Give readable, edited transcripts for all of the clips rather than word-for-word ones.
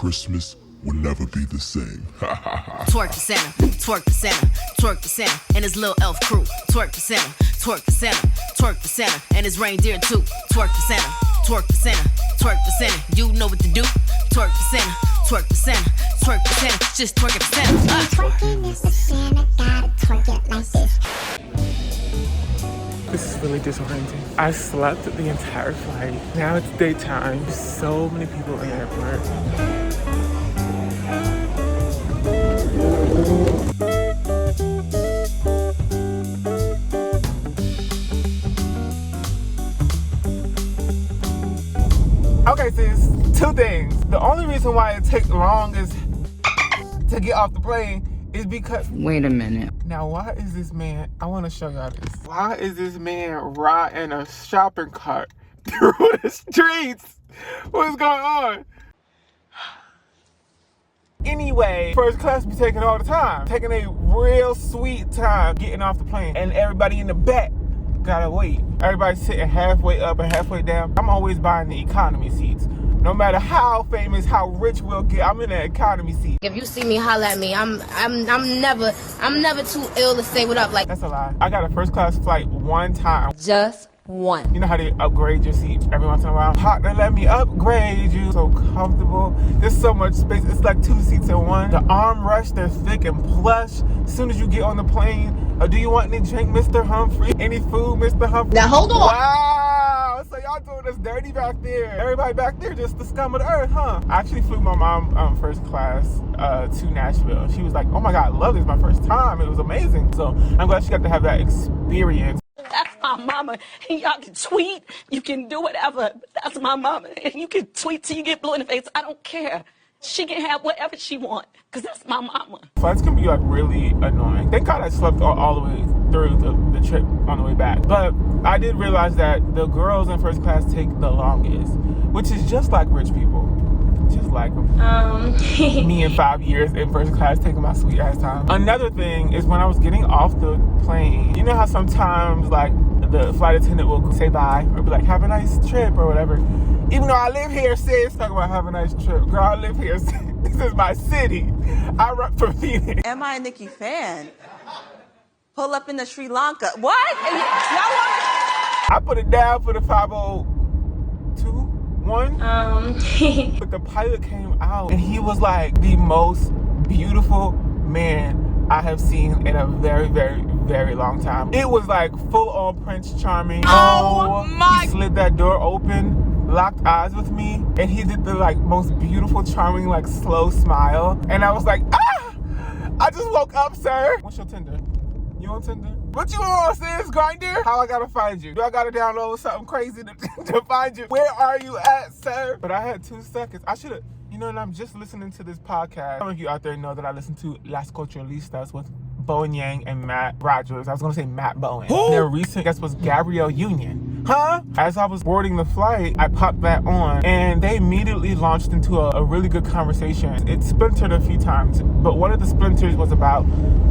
Christmas will never be the same. Twerk the center, twerk the center, twerk the center, and his little elf crew. Twerk the center, twerk the center, twerk the center, and his reindeer too. Twerk the center, twerk the center, twerk the center. You know what to do. Twerk the center, twerk the center, twerk the center. Just twerk the center. Twerking is the Santa, gotta twerk it like this. This is really disorienting. I slept the entire flight. Now it's daytime. So many people in the airport. Okay, sis, two things. The only reason why it takes long is to get off the plane is because... Wait a minute. Now, why is this man... I want to show y'all this. Why is this man riding a shopping cart through the streets? What's going on? Anyway, first class be taking all the time. Taking a real sweet time getting off the plane. And everybody in the back gotta wait. Everybody's sitting halfway up and halfway down. I'm always buying the economy seats. No matter how famous, how rich we'll get, I'm in the economy seat. If you see me, holla at me. I'm never too ill to say what up. Like, that's a lie. I got a first class flight one time. Just one. You know how they upgrade your seat every once in a while? Partner, let me upgrade you. So comfortable. There's so much space. It's like two seats in one. The armrests, they're thick and plush. As soon as you get on the plane, do you want any drink, Mr. Humphrey? Any food, Mr. Humphrey? Now hold on. Wow. So y'all doing this dirty back there. Everybody back there just the scum of the earth, huh? I actually flew my mom first class to Nashville. She was like, oh my God, I love this. My first time. It was amazing. So I'm glad she got to have that experience. That's my mama. And y'all can tweet. You can do whatever. That's my mama. And you can tweet till you get blue in the face. I don't care. She can have whatever she wants. Because that's my mama. Flights can be like really annoying. Thank God I slept all the way through the trip on the way back. But I did realize that the girls in first class take the longest. Which is just like rich people. Just like them. Me in 5 years in first class taking my sweet ass time. Another thing is when I was getting off the plane, you know how sometimes like the flight attendant will say bye or be like, have a nice trip or whatever. Even though I live here, sis, talking about have a nice trip. Girl, I live here. This is my city. I rep for Phoenix. Am I a Nicki fan? Pull up in the Sri Lanka. What? Y'all want I put it down for the 502-1. But the pilot came out and he was like the most beautiful man I have seen in a very, very, very long time. It was like full on Prince Charming. Oh my! He slid that door open, locked eyes with me, and he did the like most beautiful, charming, like slow smile. And I was like, ah! I just woke up, sir. What's your Tinder? You on Tinder? What you on, sis? Grindr? How I gotta find you? Do I gotta download something crazy to find you? Where are you at, sir? But I had 2 seconds. I should've, you know, and I'm just listening to this podcast. Some of you out there know that I listen to Las Culturalistas with Bowen Yang and Matt Rogers. I was gonna say Matt Bowen. Their recent guest was Gabrielle Union. Huh? As I was boarding the flight, I popped that on and they immediately launched into a really good conversation. It splintered a few times, but one of the splinters was about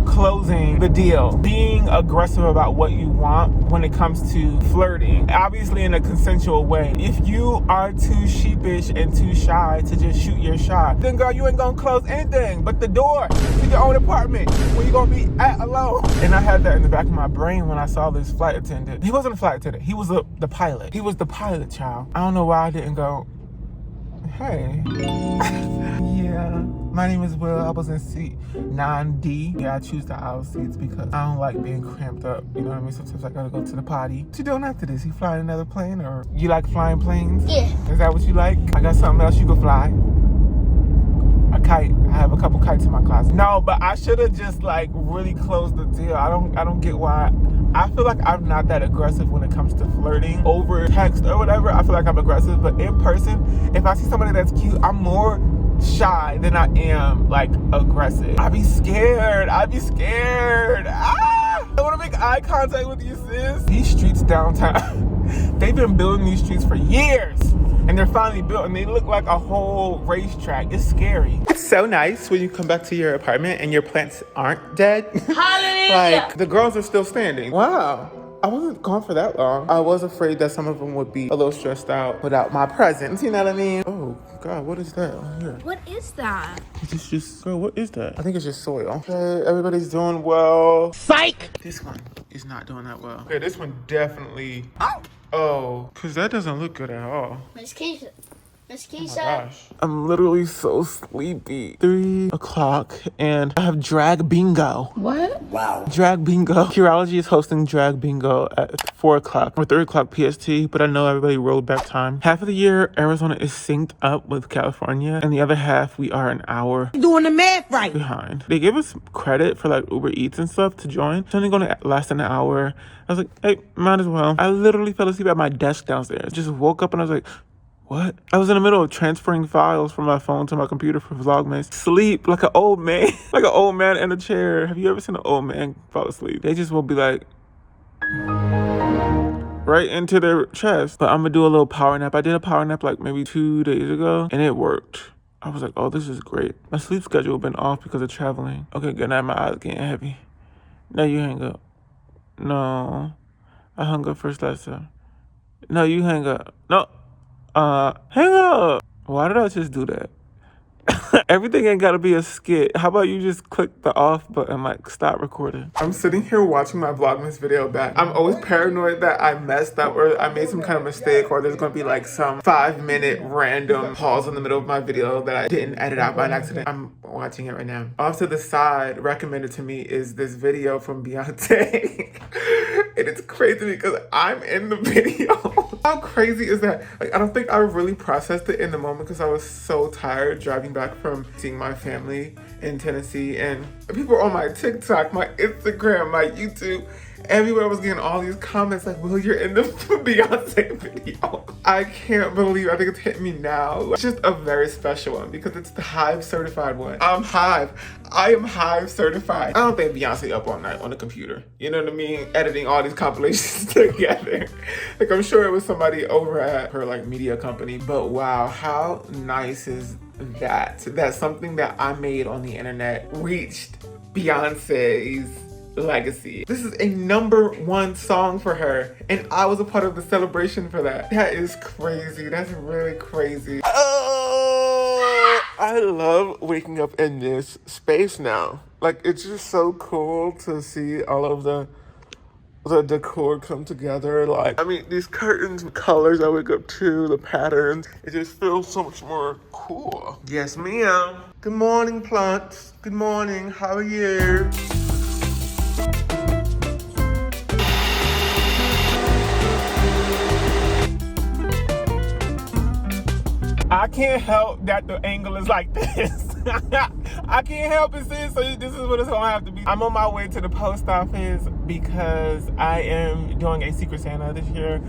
closing the deal, being aggressive about what you want when it comes to flirting, obviously in a consensual way. If you are too sheepish and too shy to just shoot your shot, then girl, you ain't gonna close anything but the door to your own apartment where you're gonna be at alone. And I had that in the back of my brain when I saw this flight attendant. He wasn't a flight attendant, he was the pilot. He was the pilot, child. I don't know why I didn't go, hey. Yeah, my name is Will. I was in seat 9D. Yeah, I choose the aisle seats because I don't like being cramped up. You know what I mean? Sometimes I gotta go to the potty. What you doing after this? You flying another plane or you like flying planes? Yeah. Is that what you like? I got something else you can fly. A kite. I have a couple kites in my closet. No, but I should have just like really closed the deal. I don't get why. I feel like I'm not that aggressive when it comes to flirting over text or whatever. I feel like I'm aggressive, but in person, if I see somebody that's cute, I'm more shy than I am like aggressive. I be scared. Ah! I want to make eye contact with you, sis. These streets downtown, they've been building these streets for years. And they're finally built and they look like a whole racetrack. It's scary. It's so nice when you come back to your apartment and your plants aren't dead. Hallelujah! Like the girls are still standing. Wow. I wasn't gone for that long. I was afraid that some of them would be a little stressed out without my presence, you know what I mean? Oh God, what is that on here? What is that? It's just, girl, what is that? I think it's just soil. Okay, everybody's doing well. Psych! This one is not doing that well. Okay, this one definitely. Oh, because that doesn't look good at all. Miss Keisha. Miss Oh my Keisha. gosh. I'm literally so sleepy. 3 o'clock and I have drag bingo. What? Wow. Drag bingo. Curology is hosting drag bingo at 4 o'clock or 3 o'clock PST, but I know everybody rolled back time. Half of the year, Arizona is synced up with California, and the other half, we are an hour Doing the math right. behind. They gave us credit for like Uber Eats and stuff to join. It's only gonna last an hour. I was like, hey, might as well. I literally fell asleep at my desk downstairs. Just woke up and I was like, what? I was in the middle of transferring files from my phone to my computer for vlogmas. Sleep like an old man. Like an old man in a chair. Have you ever seen an old man fall asleep? They just will be like right into their chest. But I'm gonna do a little power nap. I did a power nap like maybe 2 days ago and it worked. I was like, oh, this is great. My sleep schedule been off because of traveling. Okay, good night. My eyes getting heavy. No, you hang up. No. I hung up first last time. No, you hang up. No. Hang up. Why did I just do that? Everything ain't gotta be a skit. How about you just click the off button, like stop recording? I'm sitting here watching my Vlogmas video back. I'm always paranoid that I messed up or I made some kind of mistake or there's gonna be like some 5-minute random pause in the middle of my video that I didn't edit out by an accident. I'm watching it right now. Off to the side, recommended to me is this video from Beyonce. And it's crazy because I'm in the video. How crazy is that? Like, I don't think I really processed it in the moment because I was so tired driving back from seeing my family in Tennessee, and people on my TikTok, my Instagram, my YouTube, everywhere I was getting all these comments like, Will, you're in the Beyonce video. I can't believe, I think it's hit me now. It's just a very special one because it's the Hive certified one. I'm Hive. I am Hive certified. I don't think Beyonce up all night on the computer. You know what I mean? Editing all these compilations together. Like, I'm sure it was somebody over at her like media company, but wow, how nice is that? That something that I made on the internet reached Beyonce's legacy. This is a #1 song for her, and I was a part of the celebration for that. That is crazy. That's really crazy. I love waking up in this space now. Like, it's just so cool to see all of the decor come together. Like, I mean, these curtains, the colors I wake up to, the patterns, it just feels so much more cool. Yes, ma'am. Good morning, plants. Good morning. How are you? I can't help that the angle is like this. I can't help it, sis. So this is what it's gonna have to be. I'm on my way to the post office because I am doing a Secret Santa this year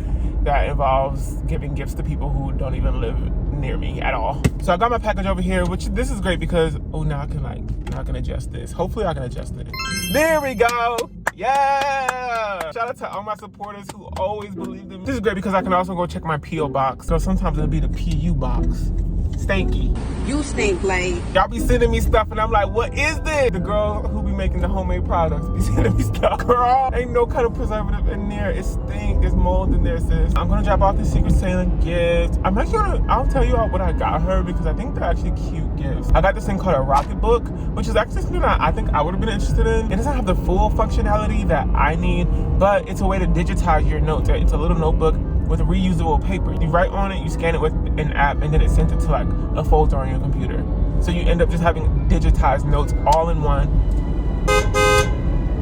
that involves giving gifts to people who don't even live near me at all. So I got my package over here, which this is great because, oh, now I can adjust this. Hopefully I can adjust it. There we go. Yeah! Shout out to all my supporters who always believed in me. This is great because I can also go check my P.O Box. So sometimes it'll be the P.U box. Stanky. You stink, Blade. Y'all be sending me stuff and I'm like, what is this? The girl who be making the homemade products be sending me stuff. Girl, ain't no kind of preservative in there. It stinks. There's mold in there, sis. I'm gonna drop off the Secret Santa gift. I'm actually I'll tell you all what I got her because I think they're actually cute gifts. I got this thing called a Rocket Book, which is actually something that I think I would have been interested in. It doesn't have the full functionality that I need, but it's a way to digitize your notes. It's a little notebook with reusable paper. You write on it, you scan it with an app, and then it sends it to like a folder on your computer. So you end up just having digitized notes all in one.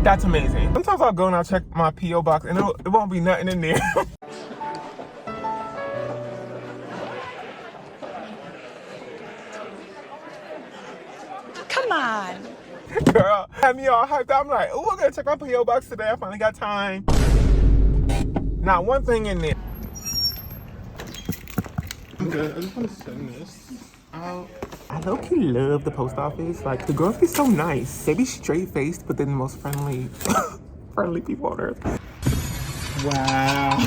That's amazing. Sometimes I'll go and I'll check my P.O box and it won't be nothing in there. Come on. Girl, had me all hyped up. I'm like, oh, I'm gonna check my P.O box today. I finally got time. Not one thing in there. Okay, I just want to send this out. I low-key love the post office. Like, the girls be so nice. They be straight-faced, but they're the most friendly people on earth. Wow.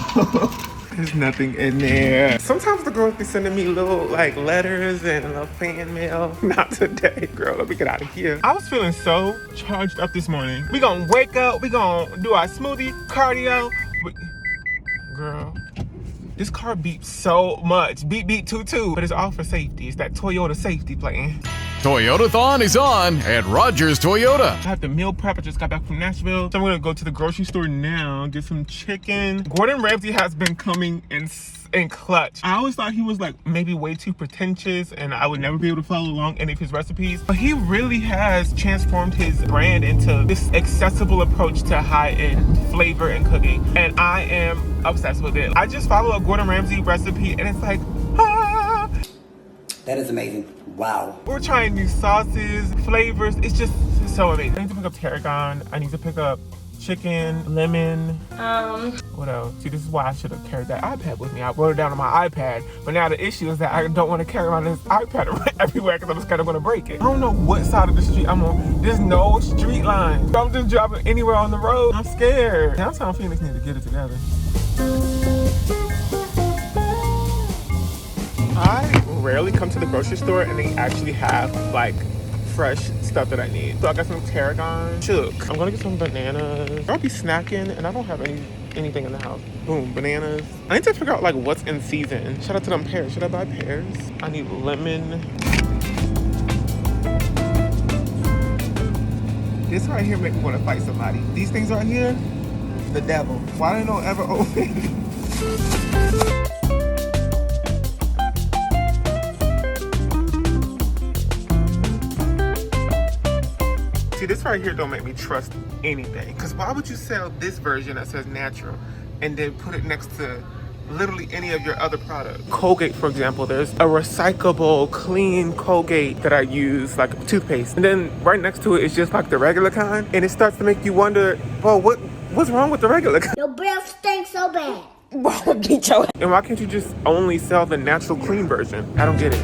There's nothing in there. Sometimes the girls be sending me little, like, letters and a little fan mail. Not today, girl. Let me get out of here. I was feeling so charged up this morning. We gonna wake up. We gonna do our smoothie, cardio, Girl, this car beeps so much. Beep, beep, toot, toot. But it's all for safety. It's that Toyota safety plan. Toyotathon is on at Rogers Toyota. I have to meal prep. I just got back from Nashville. So I'm gonna go to the grocery store now, get some chicken. Gordon Ramsay has been coming in clutch. I always thought he was like maybe way too pretentious and I would never be able to follow along any of his recipes. But he really has transformed his brand into this accessible approach to high-end flavor and cooking. And I am obsessed with it. I just follow a Gordon Ramsay recipe and it's like, ah. That is amazing. Wow. We're trying new sauces, flavors. It's just so amazing. I need to pick up tarragon. I need to pick up chicken, lemon. What else? See, this is why I should have carried that iPad with me. I wrote it down on my iPad, but now the issue is that I don't want to carry around this iPad everywhere because I'm scared I'm gonna break it. I don't know what side of the street I'm on. There's no street line. I'm just driving anywhere on the road. I'm scared. Downtown Phoenix need to get it together. I rarely come to the grocery store and they actually have like fresh stuff that I need. So I got some tarragon, chook. I'm gonna get some bananas. I'll be snacking and I don't have anything in the house. Boom, bananas. I need to figure out like what's in season. Shout out to them pears. Should I buy pears? I need lemon. This right here make me want to fight somebody. These things right here, the devil. Why they don't ever open? See, this right here don't make me trust anything. Because why would you sell this version that says natural and then put it next to literally any of your other products? Colgate, for example, there's a recyclable, clean Colgate that I use, like a toothpaste. And then right next to it is just like the regular kind. And it starts to make you wonder, well, what's wrong with the regular kind? Your breath stinks so bad. And why can't you just only sell the natural clean version? I don't get it.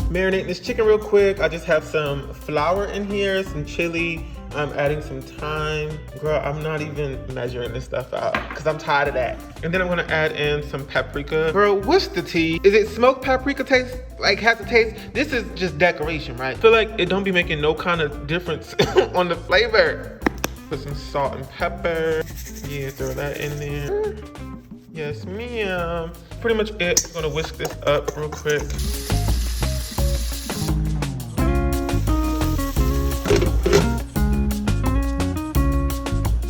Marinating this chicken real quick. I just have some flour in here, some chili. I'm adding some thyme. Girl, I'm not even measuring this stuff out because I'm tired of that. And then I'm gonna add in some paprika. Girl, what's the tea? Is it smoked paprika taste? Like has a taste? This is just decoration, right? I feel like it don't be making no kind of difference on the flavor. Put some salt and pepper. Yeah, throw that in there. Yes, ma'am. Pretty much it. I'm gonna whisk this up real quick.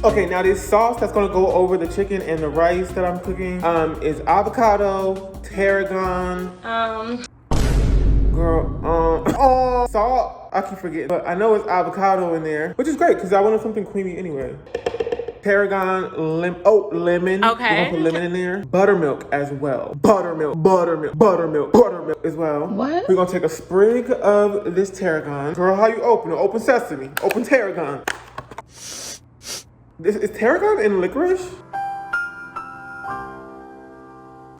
Okay, now this sauce that's gonna go over the chicken and the rice that I'm cooking is avocado, tarragon. Salt. I keep forgetting, but I know it's avocado in there, which is great because I wanted something creamy anyway. Tarragon, lemon. Okay. We're gonna put lemon in there. Buttermilk as well. Buttermilk as well. What? We're gonna take a sprig of this tarragon. Girl, how you open it? Open sesame. Open tarragon. Is tarragon in licorice?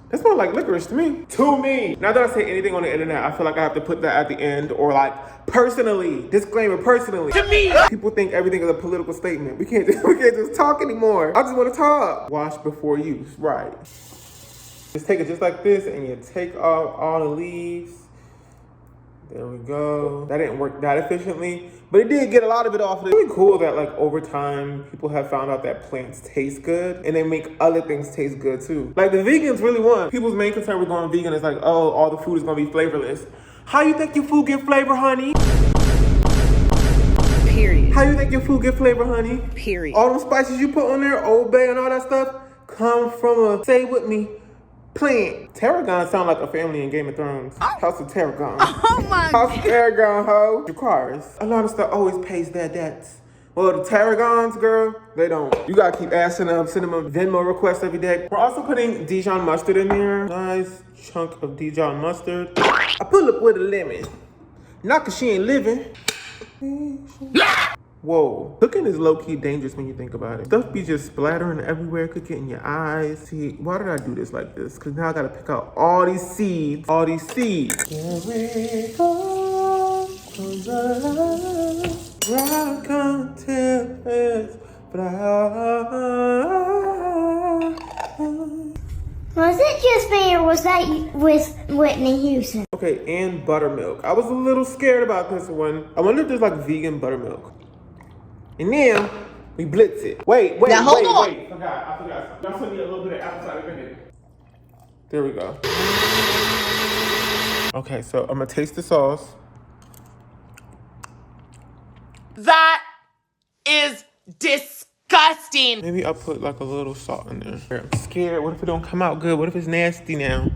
That smells like licorice to me. To me. Now that I say anything on the internet, I feel like I have to put that at the end or like personally. Disclaimer, personally. To me. People think everything is a political statement. We can't just talk anymore. I just want to talk. Wash before use. Right. Just take it just like this and you take off all the leaves. There we go. That didn't work that efficiently, but it did get a lot of it off. It's really cool that like over time, people have found out that plants taste good and they make other things taste good too. Like the vegans really want. People's main concern with going vegan is like, oh, all the food is gonna be flavorless. How you think your food get flavor, honey? Period. How you think your food get flavor, honey? Period. All them spices you put on there, Old Bay and all that stuff, come from a, say with me, plant. Tarragon sound like a family in Game of Thrones. House of Tarragon. Oh my House of Tarragon, ho. Your cars. A lot of stuff always pays their debts. Well, the Tarragons, girl, they don't. You gotta keep asking them, sending them Venmo requests every day. We're also putting Dijon mustard in there. Nice chunk of Dijon mustard. I pull up with a lemon. Not cause she ain't living. Whoa, cooking is low-key dangerous when you think about it. Stuff be just splattering everywhere, could get in your eyes. See, why did I do this like this? Because now I gotta pick out all these seeds. Here we go, rock until it's fly. Was it just me or was that with Whitney Houston? Okay, and buttermilk. I was a little scared about this one. I wonder if there's like vegan buttermilk. And now, We blitz it. Wait. Now, hold on. I forgot. Y'all put me a little bit of apple cider vinegar. There we go. Okay, so I'm gonna taste the sauce. That is disgusting. Maybe I'll put like a little salt in there. I'm scared. What if it don't come out good? What if it's nasty now?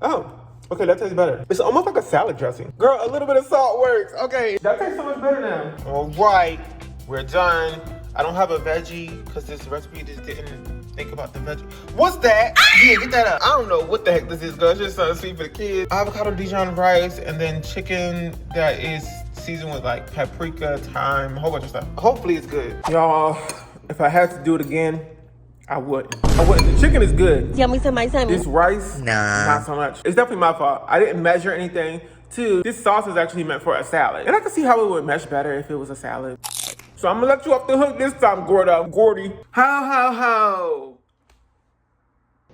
Oh, okay, that tastes better. It's almost like a salad dressing. Girl, a little bit of salt works. Okay, that tastes so much better now. All right, we're done. I don't have a veggie because this recipe just didn't think about the veggie. What's that? Yeah, get that up. I don't know what the heck this is, girl. It's just something sweet for the kids. Avocado Dijon rice and then chicken that is seasoned with like paprika, thyme, a whole bunch of stuff. Hopefully it's good. Y'all, if I had to do it again, I wouldn't. The chicken is good. Yummy, yummy. This rice, not so much. It's definitely my fault. I didn't measure anything. Two, this sauce is actually meant for a salad. And I can see how it would mesh better if it was a salad. So I'm gonna let you off the hook this time, Gordy. Ho.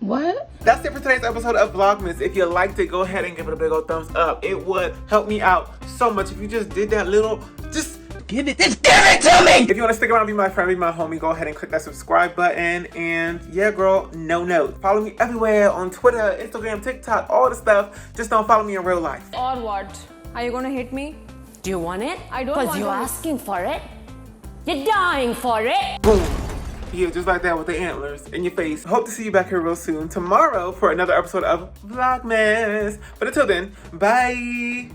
What? That's it for today's episode of Vlogmas. If you liked it, go ahead and give it a big old thumbs up. It would help me out so much if you just did that little, just give it to me! If you want to stick around, be my friend, be my homie, go ahead and click that subscribe button. And yeah, girl, no. Follow me everywhere on Twitter, Instagram, TikTok, all the stuff. Just don't follow me in real life. Or what? Are you gonna hit me? Do you want it? I don't want it. Because you're asking for it. You're dying for it. Boom. Yeah, just like that with the antlers in your face. Hope to see you back here real soon tomorrow for another episode of Vlogmas. But until then, bye.